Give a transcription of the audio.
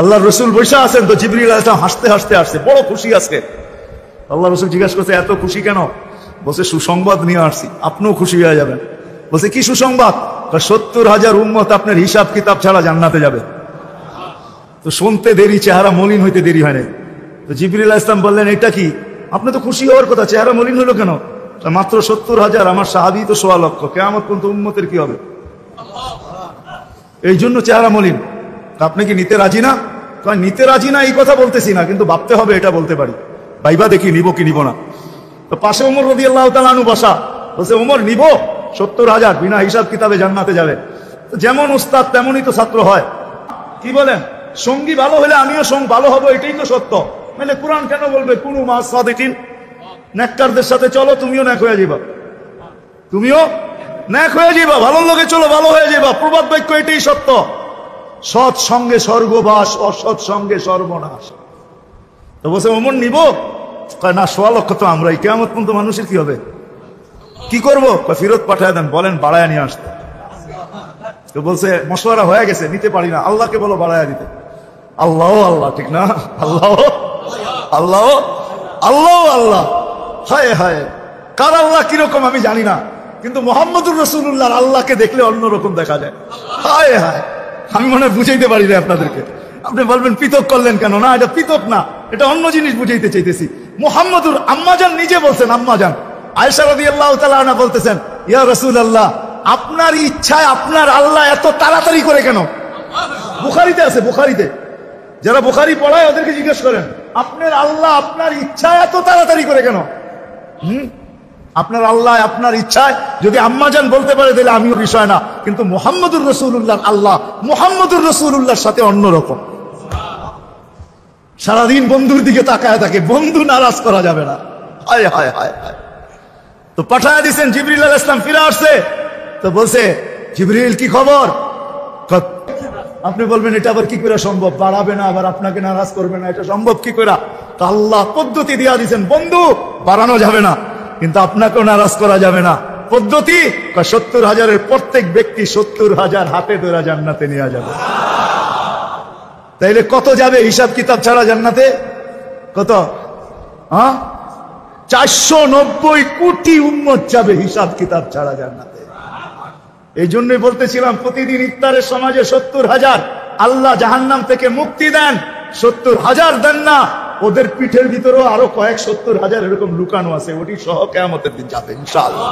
আল্লাহ রসুল বসে আছেন, তো জিবরিল আলাইহিস সালাম হাসতে হাসতে আসছে, বড় খুশি আজকে। আল্লাহ রসুল জিজ্ঞাসা করছে, এত খুশি কেন? বলছে, সুসংবাদ নিয়ে আসছি, আপনিও খুশি হয়ে যাবেন। বলছে, কি সুসংবাদ? 70,000 উম্মত আপনার হিসাব কিতাব ছাড়া জান্নাতে যাবে। তো শুনতে দেরি, চেহারা মলিন হইতে দেরি হয় না। তো জিবরিল আলাইহিস সালাম বললেন, এটা কি? আপনি তো খুশি হওয়ার কথা, চেহারা মলিন হলো কেন? মাত্র 70,000, আমার সাহাবী তো 1.25 লক্ষ, কিয়ামত পর্যন্ত উম্মতের কি হবে? এই জন্য চেহারা মলিন। আপনি কি নিতে রাজি না? নিতে রাজি না এই কথা বলতেছি না, কিন্তু ভাবতে হবে এটা বলতে পারি, ভাইবা দেখি নিব কি নিব না। তো পাশে ওমর রাদিয়াল্লাহু তাআলা আনহু বসা, বলছে, ওমর নিব 70,000 বিনা হিসাব কিতাবে জান্নাতে যাবে। যেমন উস্তাদ তেমনই তো ছাত্র হয়, কি বলেন? সঙ্গী ভালো হলে আমিও ভালো হবো, এটাই তো সত্য। মানে কোরআন কেন বলবে কুনু মা সাদিকিন? নেককারদের সাথে চলো, তুমিও নেক হয়ে যাবা, তুমিও নেক হয়ে যাবা। ভালো লোকে চলো, ভালো হয়ে যাবা। প্রবাদ বাক্য এটাই সত্য। সৎ সঙ্গে স্বর্গবাস, অসৎ সঙ্গে সর্বনাশ। তো বলছে, ওমর নিব না? 1.25 লক্ষ তো আমরাই, কিয়ামত পর্যন্ত মানুষের কি হবে? কি করবো? ফেরত পাঠায় দেন, বলেন বাড়ায় নিয়ে আসতে। তো বলছে, মশওয়ারা হয়ে গেছে, নিতে পারি না, আল্লাহকে বলো বাড়ায় দিতে। আল্লাহ আল্লাহ, ঠিক না? আল্লাহ আল্লাহ আল্লাহ আল্লাহ। হায় হায়, কার আল্লাহ কিরকম আমি জানি না, কিন্তু মুহাম্মদুর রাসূলুল্লাহর আল্লাহকে দেখলে অন্যরকম দেখা যায়। হায় হায়, আমি মনে হয় বুঝাইতে পারি না আপনাদেরকে। আপনি বলবেন পৃথক করলেন কেন? না, এটা পৃথক না, এটা অন্য জিনিস বুঝাইতে চাইতেছি। মুহাম্মদুর আম্মাজান নিজে বলছেন, আম্মাজান আয়েশা রাদিয়াল্লাহু তাআলা আনহা বলতেছেন, ইয়া রাসূলুল্লাহ, আপনার ইচ্ছায় আপনার আল্লাহ এত তাড়াতাড়ি করে কেন? বুখারীতে আছে, বুখারীতে। যারা বুখারী পড়ায় ওদেরকে জিজ্ঞেস করেন, আপনার আল্লাহ আপনার ইচ্ছায় এত তাড়াতাড়ি করে কেন? আপনার আল্লাহ আপনার ইচ্ছায় যদি আম্মাজান বলতে পারে তাহলে আমিও বিষয় না, কিন্তু মুহাম্মদুর রাসূলুল্লাহর আল্লাহ মুহাম্মদুর রাসূলুল্লাহর সাথে অন্যরকম। সারাদিন বন্ধুর দিকে তাকায় থাকে, বন্ধু নারাজ করা যাবে না। হায় হায় হায় হায়। তো পাঠায় দিয়েছেন, জিবরিল আলাইহিস সালাম ফিরে আসছে। তো বলছে, জিবরিল কি খবর? আপনি বলবেন, এটা আবার কি করে সম্ভব? বাড়াবে না, আবার আপনাকে নারাজ করবে না, এটা সম্ভব কি করে? তো আল্লাহ পদ্ধতি দিয়া দিয়েছেন, বন্ধু বাড়ানো যাবে না, কিন্তু আপনাকেও নারাজ করা যাবে না। পদ্ধতি 70,000 প্রত্যেক ব্যক্তি 70,000 হাতে ধরে জান্নাতে নিয়ে যাবে। তাইলে কত যাবে হিসাব কিতাব ছাড়া জান্নাতে? কত? 490 কোটি উম্মত যাবে হিসাব কিতাব ছাড়া জান্নাতে। এই জন্যই বলতেছিলাম, প্রতিদিন ইফতারের সমাজে 70,000 আল্লাহ জাহান্নাম থেকে মুক্তি দেন। 70,000 দেন না, ওদের পিঠের ভিতরেও আরো কয়েক 70,000 এরকম লুকানো আছে, ওটি সহ কিয়ামতের দিন যাবে ইনশাআল্লাহ।